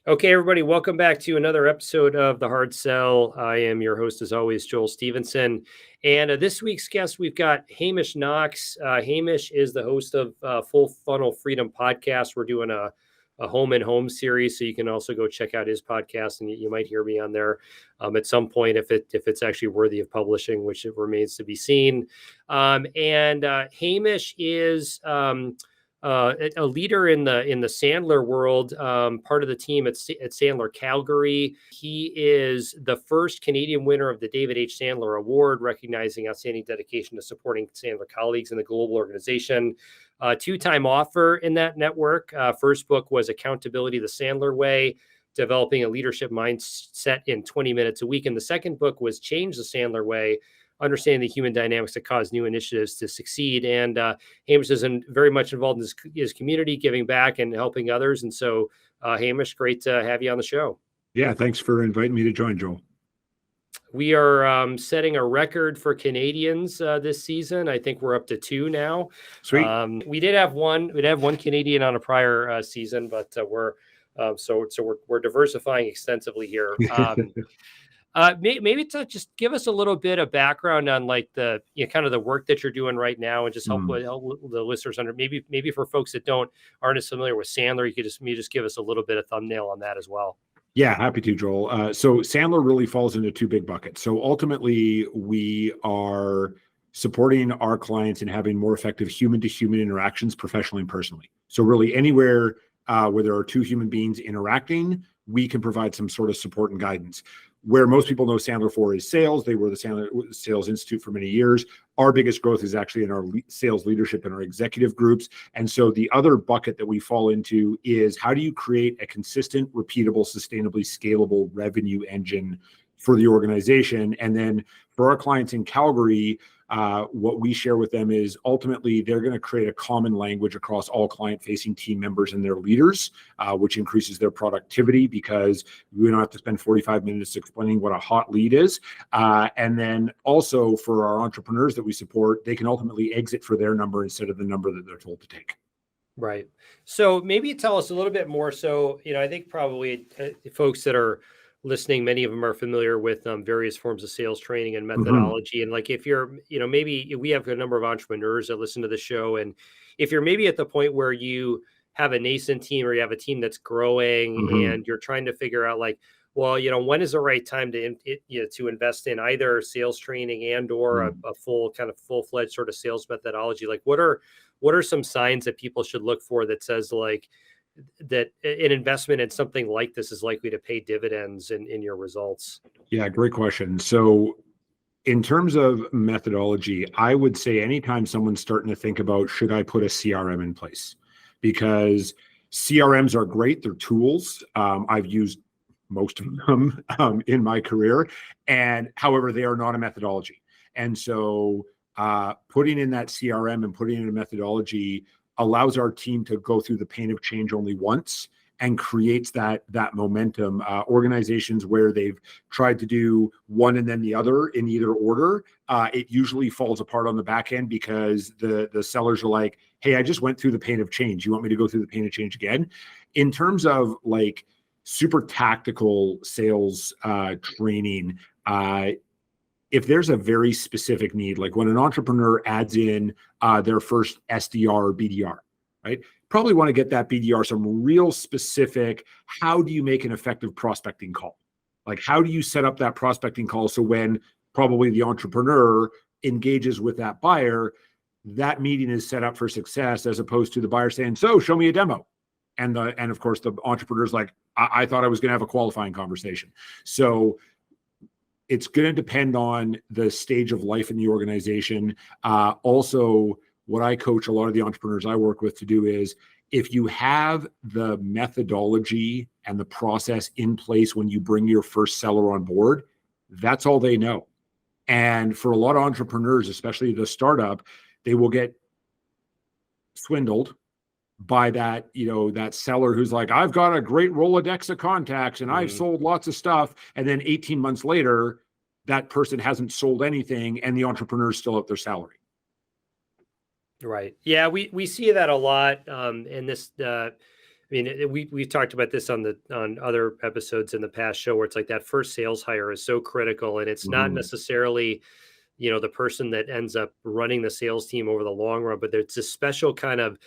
Okay, everybody, welcome back to another episode of The Hard Sell. I am your host, as always, Joel Stevenson. And this week's guest, we've got Hamish Knox. Hamish is the host of Full Funnel Freedom podcast. We're doing a home and home series, so you can also go check out his podcast, and you might hear me on there at some point if it's actually worthy of publishing, which it remains to be seen. Hamish is a leader in the Sandler world, part of the team at Sandler Calgary. He is the first Canadian winner of the David H. Sandler Award, recognizing outstanding dedication to supporting Sandler colleagues in the global organization. Two-time author in that network. First book was Accountability the Sandler Way, developing a leadership mindset in 20 minutes a week. And the second book was Change the Sandler Way, understanding the human dynamics that cause new initiatives to succeed. And Hamish is very much involved in his community, giving back and helping others. And so, Hamish, great to have you on the show. Yeah, thanks for inviting me to join, Joel. We are setting a record for Canadians this season. I think we're up to 2 now. Sweet. We did have one. We'd have one Canadian on a prior season, but we're diversifying extensely here. Maybe to just give us a little bit of background on like the kind of the work that you're doing right now, and just help the listeners under maybe for folks that aren't as familiar with Sandler, you could just give us a little bit of thumbnail on that as well. Yeah, happy to, Joel. So Sandler really falls into 2 big buckets. So ultimately, we are supporting our clients in having more effective human-to-human interactions, professionally and personally. So really anywhere where there are 2 human beings interacting, we can provide some sort of support and guidance. Where most people know Sandler for is sales. They were the Sandler Sales Institute for many years. Our biggest growth is actually in our sales leadership and our executive groups. And so the other bucket that we fall into is, how do you create a consistent, repeatable, sustainably scalable revenue engine for the organization? And then for our clients in Calgary, what we share with them is ultimately they're going to create a common language across all client-facing team members and their leaders, which increases their productivity because we don't have to spend 45 minutes explaining what a hot lead is. And then also for our entrepreneurs that we support, they can ultimately exit for their number instead of the number that they're told to take. Right. So maybe tell us a little bit more. So, I think probably folks that are listening, many of them are familiar with various forms of sales training and methodology. And like, if you're, maybe we have a number of entrepreneurs that listen to the show. And if you're maybe at the point where you have a nascent team or you have a team that's growing and you're trying to figure out like, well, when is the right time to invest in either sales training and or a full-fledged sort of sales methodology? Like, what are some signs that people should look for that says like, that an investment in something like this is likely to pay dividends in your results? Yeah, great question. So in terms of methodology, I would say anytime someone's starting to think about, should I put a CRM in place? Because CRMs are great. They're tools. I've used most of them in my career. And however, they are not a methodology. And so putting in that CRM and putting in a methodology allows our team to go through the pain of change only once and creates that momentum. Organizations where they've tried to do one and then the other in either order, it usually falls apart on the back end because the sellers are like, hey, I just went through the pain of change. You want me to go through the pain of change again? In terms of like super tactical sales training, if there's a very specific need, like when an entrepreneur adds in their first SDR or BDR, right? Probably want to get that BDR some real specific, how do you make an effective prospecting call? Like, how do you set up that prospecting call so when probably the entrepreneur engages with that buyer, that meeting is set up for success, as opposed to the buyer saying, so show me a demo. And of course the entrepreneur's like, I thought I was going to have a qualifying conversation. So it's going to depend on the stage of life in the organization. Also, what I coach a lot of the entrepreneurs I work with to do is, if you have the methodology and the process in place when you bring your first seller on board, that's all they know. And for a lot of entrepreneurs, especially the startup, they will get swindled by that, that seller who's like, I've got a great Rolodex of contacts and I've sold lots of stuff. And then 18 months later, that person hasn't sold anything and the entrepreneur's still at their salary. Right. Yeah, we see that a lot. And this, mean, we've talked about this on other episodes in the past show where it's like that first sales hire is so critical, and it's not Mhm. necessarily, the person that ends up running the sales team over the long run, but there's a special kind of,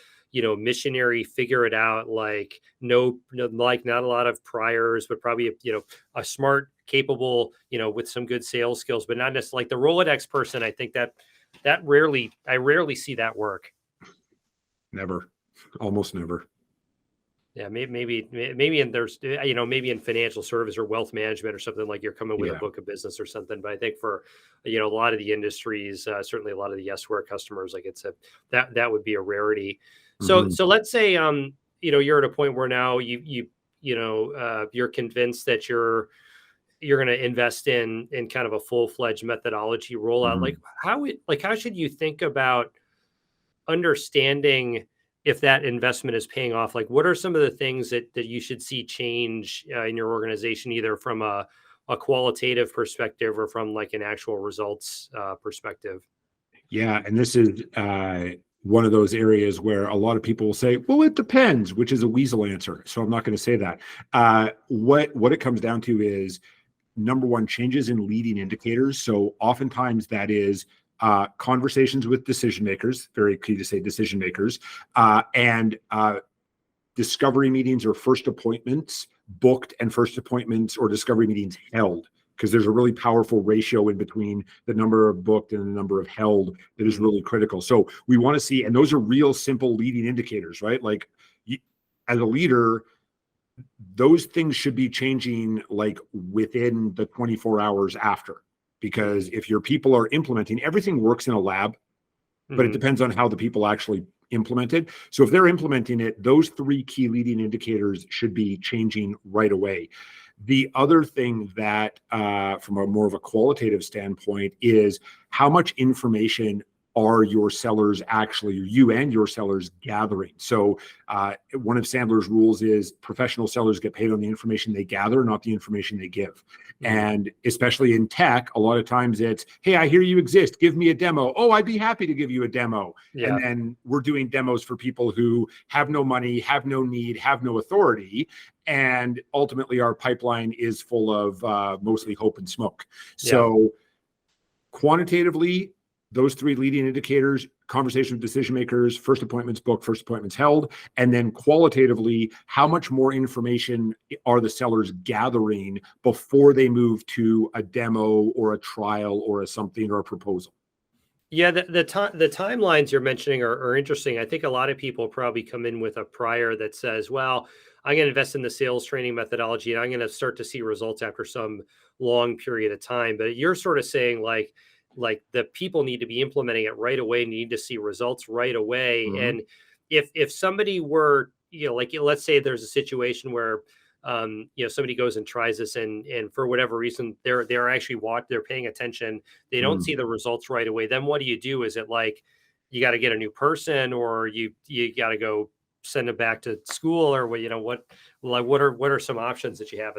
missionary, figure it out, like no, like not a lot of priors, but probably, a smart, capable, with some good sales skills, but not necessarily like the Rolodex person. I think I rarely see that work. Never, almost never. Yeah, maybe in there's maybe in financial service or wealth management or something, like you're coming with a Yeah. book of business or something. But I think for a lot of the industries, certainly a lot of the Yesware customers, like that would be a rarity. So Mhm. so let's say you're at a point where now you're convinced that you're going to invest in kind of a full-fledged methodology rollout. Mhm. Like how should you think about understanding if that investment is paying off? Like, what are some of the things that you should see change in your organization, either from a qualitative perspective or from like an actual results perspective? Yeah, and this is one of those areas where a lot of people will say, "Well, it depends," which is a weasel answer. So I'm not going to say that. What it comes down to is number one, changes in leading indicators. So oftentimes that is conversations with decision makers. Very key to say decision makers, and discovery meetings or first appointments booked and first appointments or discovery meetings held, because there's a really powerful ratio in between the number of booked and the number of held that is Mhm. really critical. So we want to see, and those are real simple leading indicators, right? Like you, as a leader, those things should be changing like within the 24 hours after, because Mhm. if your people are implementing, everything works in a lab, but it Mhm. depends on how the people actually implement it. So if they're implementing it, those three key leading indicators should be changing right away. The other thing that, from a more of a qualitative standpoint, is how much information are your sellers actually, you and your sellers, gathering? So one of Sandler's rules is professional sellers get paid on the information they gather, not the information they give. Mhm. And especially in tech, a lot of times it's, hey, I hear you exist. Give me a demo. Oh, I'd be happy to give you a demo. And Yeah. then we're doing demos for people who have no money, have no need, have no authority. And ultimately, our pipeline is full of mostly hope and smoke. Yeah. So quantitatively, those three leading indicators: conversation with decision makers, first appointments booked, first appointments held. And then qualitatively, how much more information are the sellers gathering before they move to a demo or a trial or a something or a proposal? Yeah, the timelines you're mentioning are interesting. I think a lot of people probably come in with a prior that says, "Well, I'm going to invest in the sales training methodology, and I'm going to start to see results after some long period of time." But you're sort of saying like the people need to be implementing it right away, need to see results right away. Mhm. And if somebody were, like let's say there's a situation where somebody goes and tries this, and for whatever reason they're actually they're paying attention, they don't see Mhm. the results right away, then what do you do? Is it like you got to get a new person, or you got to go send them back to school, or what are some options that you have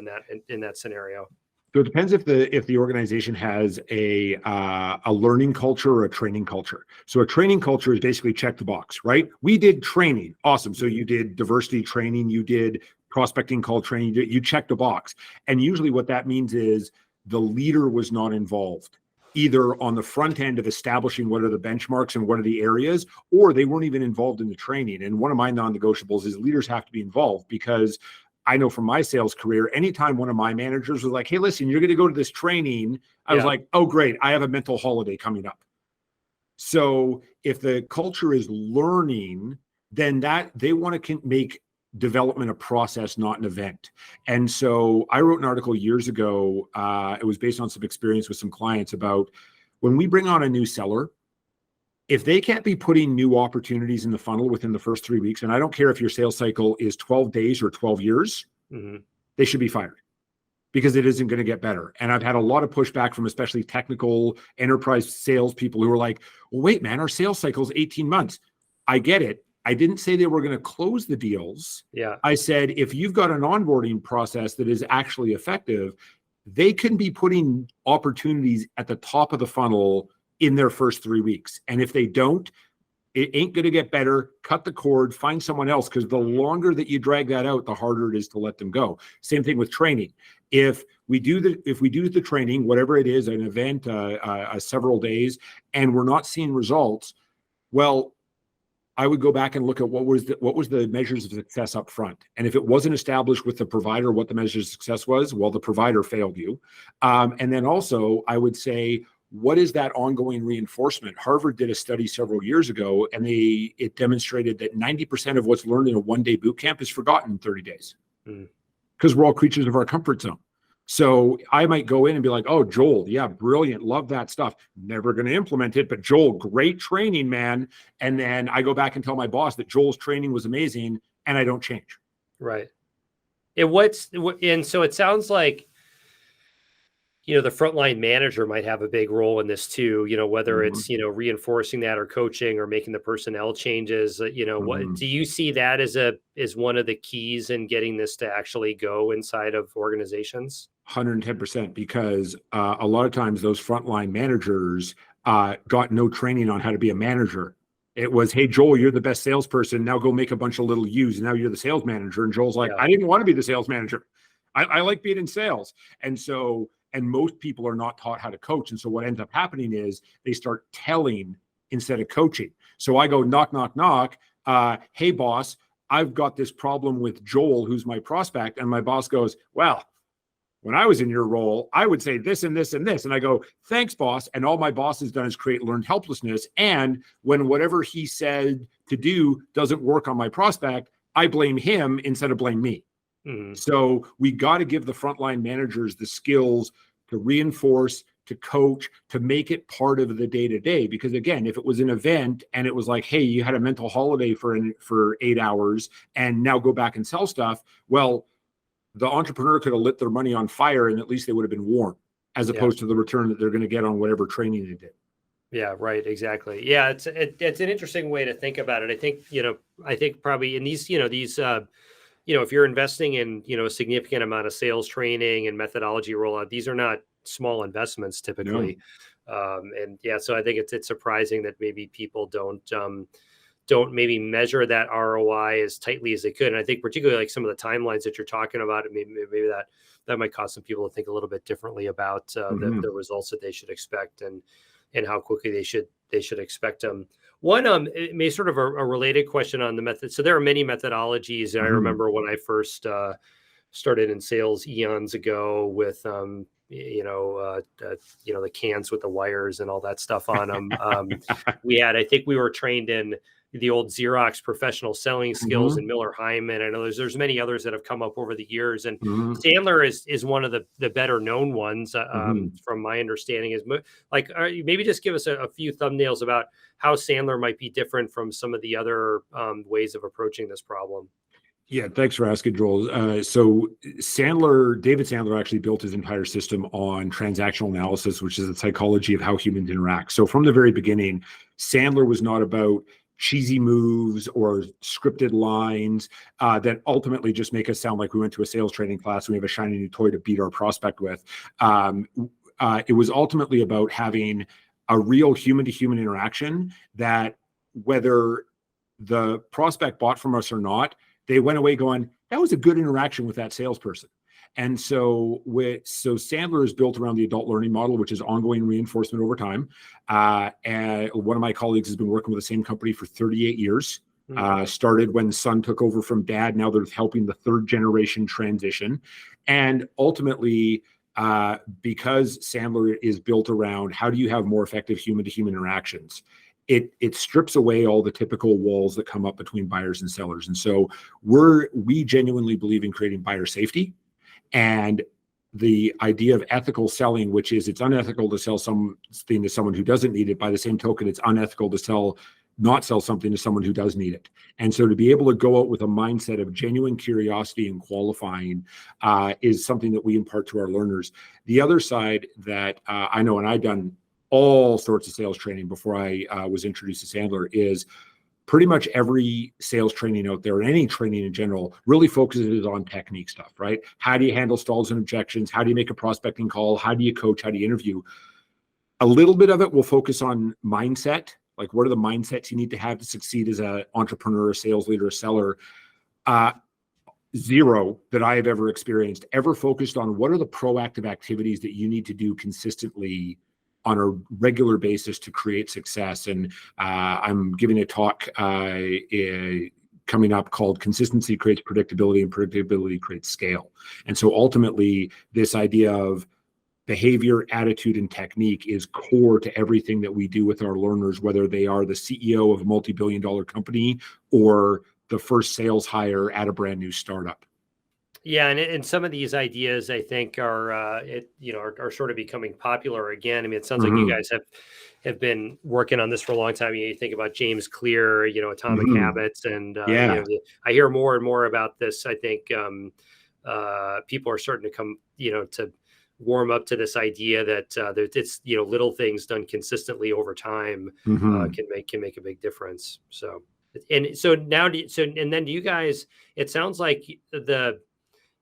in that scenario? So it depends if the organization has a learning culture or a training culture. So a training culture is basically check the box, right? We did training, awesome. So Mhm. you did diversity training, you did prospecting call training, you checked a box. And usually what that means is the leader was not involved, either on the front end of establishing what are the benchmarks and what are the areas, or they weren't even involved in the training. And one of my non-negotiables is leaders have to be involved, because I know from my sales career, anytime one of my managers was like, "Hey, listen, you're going to go to this training," I was Yeah. like, "Oh, great. I have a mental holiday coming up." So if the culture is learning, then that they want to make development a process, not an event. And so I wrote an article years ago. It was based on some experience with some clients about when we bring on a new seller, if they can't be putting new opportunities in the funnel within the first 3 weeks, and I don't care if your sales cycle is 12 days or 12 years, Hmm. they should be fired, because it isn't going to get better. And I've had a lot of pushback from especially technical enterprise salespeople who are like, well, wait, man, our sales cycle is 18 months. I get it. I didn't say they were going to close the deals. Yeah. I said, if you've got an onboarding process that is actually effective, they can be putting opportunities at the top of the funnel in their first 3 weeks. And if they don't, It ain't going to get better. Cut the cord, find someone else, because the longer that you drag that out, the harder it is to let them go. Same thing with training. If we do the training, whatever it is, an event, several days, and we're not seeing results, well, I would go back and look at what was the measures of success up front. And if it wasn't established with the provider what the measures of success was, well, the provider failed you. And then also I would say, what is that ongoing reinforcement? Harvard did a study several years ago, and it demonstrated that 90% of what's learned in a one-day boot camp is forgotten in 30 days. Because we're all creatures of our comfort zone. So I might go in and be like, oh, Joel, yeah, brilliant. Love that stuff. Never going to implement it, but Joel, great training, man. And then I go back and tell my boss that Joel's training was amazing, and I don't change. Right. And so it sounds like, the frontline manager might have a big role in this too, whether it's, reinforcing that or coaching or making the personnel changes, what do you see that as one of the keys in getting this to actually go inside of organizations? 110%, because a lot of times those frontline managers got no training on how to be a manager. It was, hey, Joel, you're the best salesperson. Now go make a bunch of little U's. And now you're the sales manager. And Joel's like, I didn't want to be the sales manager. I like being in sales. And most people are not taught how to coach. And so what ends up happening is they start telling instead of coaching. So I go knock, knock, knock. Hey, boss, I've got this problem with Joel, who's my prospect. And my boss goes, well, when I was in your role, I would say this and this and this. And I go, thanks, boss. And all my boss has done is create learned helplessness. And when whatever he said to do doesn't work on my prospect, I blame him instead of blame me. So we got to give the frontline managers the skills to reinforce, to coach, to make it part of the day-to-day. Because again, if it was an event and it was like, hey, you had a mental holiday for 8 hours and now go back and sell stuff, well, the entrepreneur could have lit their money on fire and at least they would have been warm, as opposed to the return that they're going to get on whatever training they did. Yeah, right. Exactly. Yeah. It's an interesting way to think about it. I think probably in these, if you're investing in, a significant amount of sales training and methodology rollout, these are not small investments typically. No. So I think it's surprising that maybe people don't maybe measure that ROI as tightly as they could. And I think particularly like some of the timelines that you're talking about, maybe that might cause some people to think a little bit differently about the results that they should expect and how quickly they should expect them. One, maybe sort of a related question on the method. So there are many methodologies. I remember when I first started in sales eons ago with, the cans with the wires and all that stuff on them. I think we were trained in the old Xerox professional selling skills and Miller Hyman. I know there's many others that have come up over the years, and Sandler is one of the better known ones from my understanding. Is like maybe just give us a few thumbnails about how Sandler might be different from some of the other ways of approaching this problem. Yeah, thanks for asking, Joel. So David Sandler actually built his entire system on transactional analysis, which is the psychology of how humans interact. So from the very beginning, Sandler was not about cheesy moves or scripted lines that ultimately just make us sound like we went to a sales training class and we have a shiny new toy to beat our prospect with. It was ultimately about having a real human-to-human interaction that whether the prospect bought from us or not, they went away going, that was a good interaction with that salesperson. And so Sandler is built around the adult learning model, which is ongoing reinforcement over time. And one of my colleagues has been working with the same company for 38 years. Started when son took over from dad. Now they're helping the third generation transition. And ultimately, because Sandler is built around how do you have more effective human-to-human interactions, it strips away all the typical walls that come up between buyers and sellers. And so we genuinely believe in creating buyer safety. And the idea of ethical selling, which is it's unethical to sell something to someone who doesn't need it. By the same token, it's unethical to not sell something to someone who does need it. And so to be able to go out with a mindset of genuine curiosity and qualifying is something that we impart to our learners. The other side that I know, and I've done all sorts of sales training before I was introduced to Sandler, is pretty much every sales training out there, and any training in general, really focuses on technique stuff, right? How do you handle stalls and objections? How do you make a prospecting call? How do you coach? How do you interview? A little bit of it will focus on mindset, Like, what are the mindsets you need to have to succeed as an entrepreneur, a sales leader, a seller? Zero that I have ever experienced ever focused on what are the proactive activities that you need to do consistently on a regular basis to create success. And I'm giving a talk coming up called Consistency Creates Predictability and Predictability Creates Scale. And so ultimately, this idea of behavior, attitude, and technique is core to everything that we do with our learners, whether they are the CEO of a multi-billion-dollar company or the first sales hire at a brand new startup. Yeah, and some of these ideas I think are sort of becoming popular again. I mean, it sounds like you guys have been working on this for a long time. You think about James Clear, Atomic Habits, and Yeah. I hear more and more about this. I think people are starting to come, to warm up to this idea that it's little things done consistently over time can make a big difference. So now do you guys? It sounds like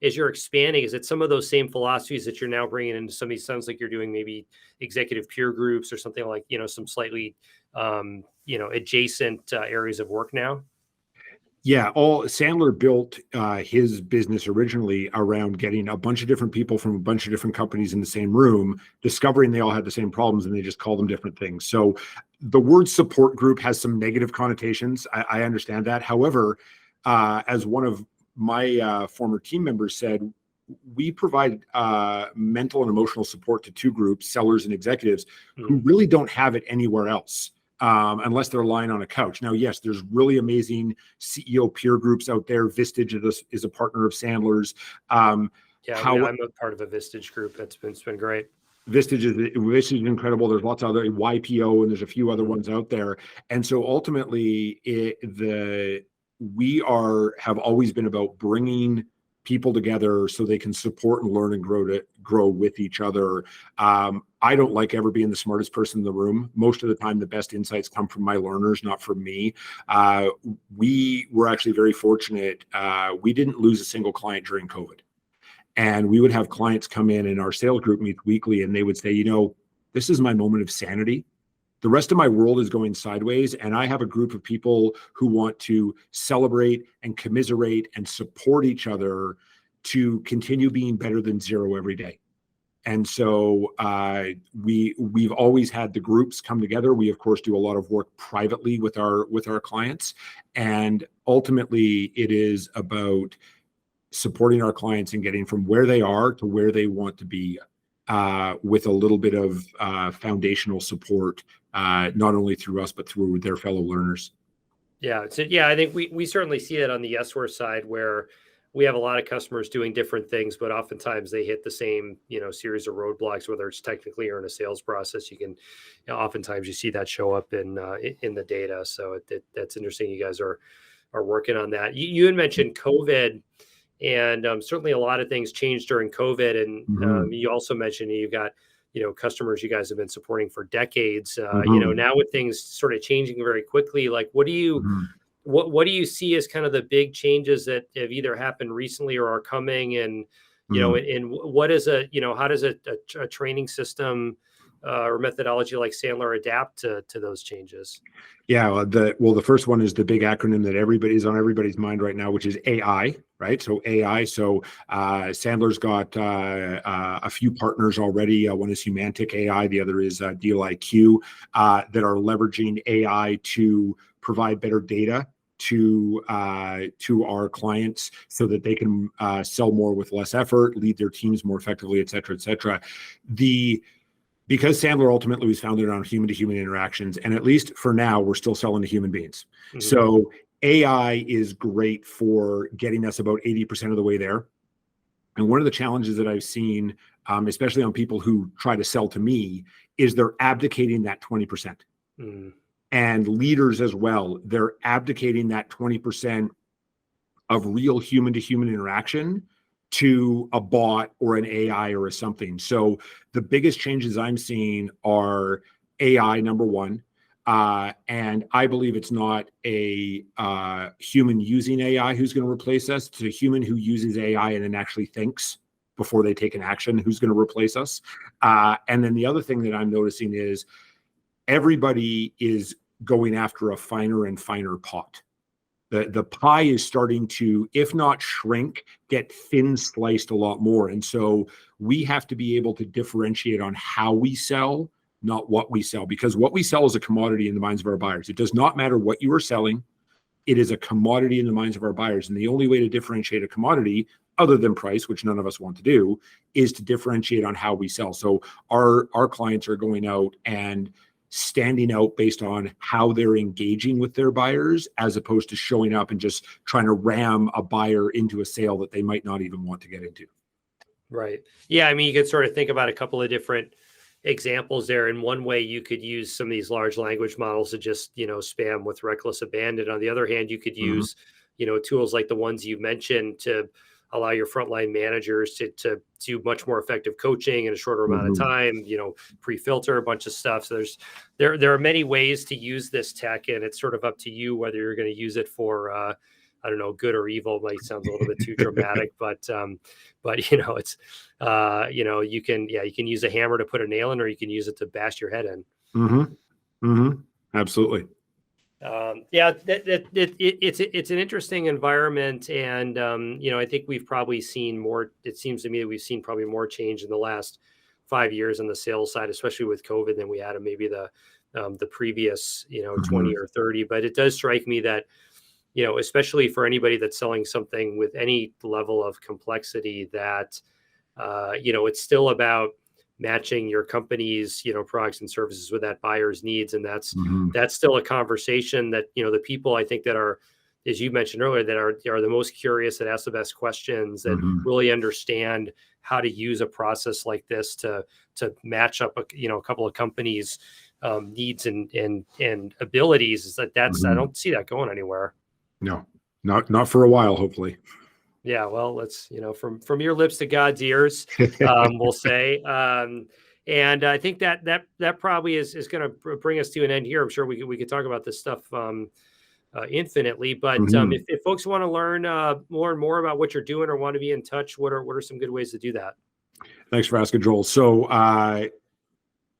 as you're expanding, is it some of those same philosophies that you're now bringing into some of these? Sounds like you're doing maybe executive peer groups or something like, some slightly, adjacent areas of work now. Yeah, Sandler built his business originally around getting a bunch of different people from a bunch of different companies in the same room, discovering they all had the same problems, and they just call them different things. So the word support group has some negative connotations. I understand that. However, as one of my former team members said, we provide mental and emotional support to two groups, sellers and executives, who really don't have it anywhere else. Unless they're lying on a couch. Now, yes, there's really amazing CEO peer groups out there. Vistage is a partner of Sandler's. I'm a part of a Vistage group. It's been great. Vistage is incredible. There's lots of other YPO, and there's a few other ones out there. And so ultimately, we have always been about bringing people together so they can support and learn and grow with each other. I don't like ever being the smartest person in the room. Most of the time, the best insights come from my learners, not from me. We were actually very fortunate. We didn't lose a single client during COVID. And we would have clients come in our sales group meet weekly, and they would say, this is my moment of sanity. The rest of my world is going sideways, and I have a group of people who want to celebrate and commiserate and support each other to continue being better than zero every day. And so we've always had the groups come together. We, of course, do a lot of work privately with our clients, and ultimately it is about supporting our clients and getting from where they are to where they want to be with a little bit of foundational support, not only through us, but through their fellow learners. Yeah. So, I think we certainly see that on the Yesware side, where we have a lot of customers doing different things, but oftentimes they hit the same, series of roadblocks, whether it's technically or in a sales process. You can, oftentimes you see that show up in the data. So that's interesting. You guys are working on that. You had mentioned COVID, and certainly a lot of things changed during COVID. And you also mentioned you've got, customers you guys have been supporting for decades. Now with things sort of changing very quickly, like what do you see as kind of the big changes that have either happened recently or are coming? And and what is how does a training system or methodology like Sandler adapt to those changes? Yeah, the first one is the big acronym that everybody's on everybody's mind right now, which is AI, right? So AI. So Sandler's got a few partners already. One is Humantic AI, the other is Deal IQ, that are leveraging AI to provide better data to our clients so that they can sell more with less effort, lead their teams more effectively, et cetera, et cetera. Because Sandler ultimately was founded on human-to-human interactions, and at least for now, we're still selling to human beings. So AI is great for getting us about 80% of the way there. And one of the challenges that I've seen, especially on people who try to sell to me, is they're abdicating that 20%. And leaders as well, they're abdicating that 20% of real human-to-human interaction to a bot or an AI or a something. So the biggest changes I'm seeing are AI, number one. And I believe it's not a human using AI who's going to replace us. It's a human who uses AI and then actually thinks before they take an action who's going to replace us. And then the other thing that I'm noticing is everybody is going after a finer and finer pot. The pie is starting to, if not shrink, get thin sliced a lot more. And so we have to be able to differentiate on how we sell, not what we sell, because what we sell is a commodity in the minds of our buyers. It does not matter what you are selling. It is a commodity in the minds of our buyers. And the only way to differentiate a commodity, other than price, which none of us want to do, is to differentiate on how we sell. So our clients are going out and standing out based on how they're engaging with their buyers, as opposed to showing up and just trying to ram a buyer into a sale that they might not even want to get into. Right. Yeah. I mean, you could sort of think about a couple of different examples there. In one way, you could use some of these large language models to just, spam with reckless abandon. On the other hand, you could use, tools like the ones you mentioned to allow your frontline managers to do much more effective coaching in a shorter amount of time, pre-filter a bunch of stuff. So there are many ways to use this tech, and it's sort of up to you whether you're going to use it for, I don't know, good or evil. Might sound a little bit too dramatic, but it's, you can use a hammer to put a nail in, or you can use it to bash your head in. Absolutely. It's an interesting environment, and I think we've probably seen more. It seems to me that we've seen probably more change in the last 5 years on the sales side, especially with COVID, than we had in maybe the previous 20 or 30. But it does strike me that especially for anybody that's selling something with any level of complexity, that it's still about matching your company's products and services with that buyer's needs. And that's still a conversation that the people, I think, that are, as you mentioned earlier, that are the most curious, that ask the best questions, that really understand how to use a process like this to match up a couple of companies' needs and abilities. Is that's I don't see that going anywhere. No, not for a while, hopefully. Yeah, well, let's, from your lips to God's ears, we'll say. And I think that probably is going to bring us to an end here. I'm sure we could talk about this stuff infinitely, but if folks want to learn more and more about what you're doing, or want to be in touch, what are some good ways to do that? Thanks for asking, Joel. So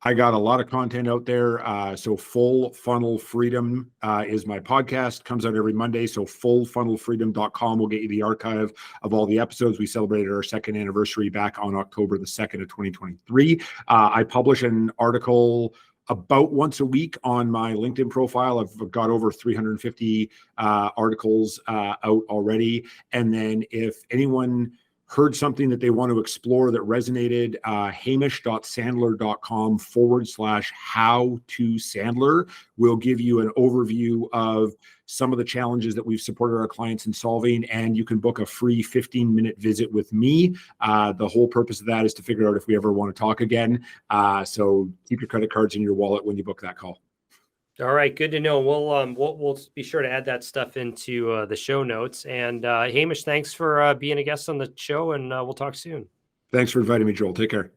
I got a lot of content out there. So Full Funnel Freedom is my podcast. Comes out every Monday. So fullfunnelfreedom.com will get you the archive of all the episodes. We celebrated our second anniversary back on October the 2nd of 2023. I publish an article about once a week on my LinkedIn profile. I've got over 350 articles out already. And then if anyone heard something that they want to explore that resonated, hamish.sandler.com/how-to-Sandler will give you an overview of some of the challenges that we've supported our clients in solving, and you can book a free 15-minute visit with me. The whole purpose of that is to figure out if we ever want to talk again. So keep your credit cards in your wallet when you book that call. All right, good to know. We'll be sure to add that stuff into the show notes. And Hamish, thanks for being a guest on the show, and we'll talk soon. Thanks for inviting me, Joel. Take care.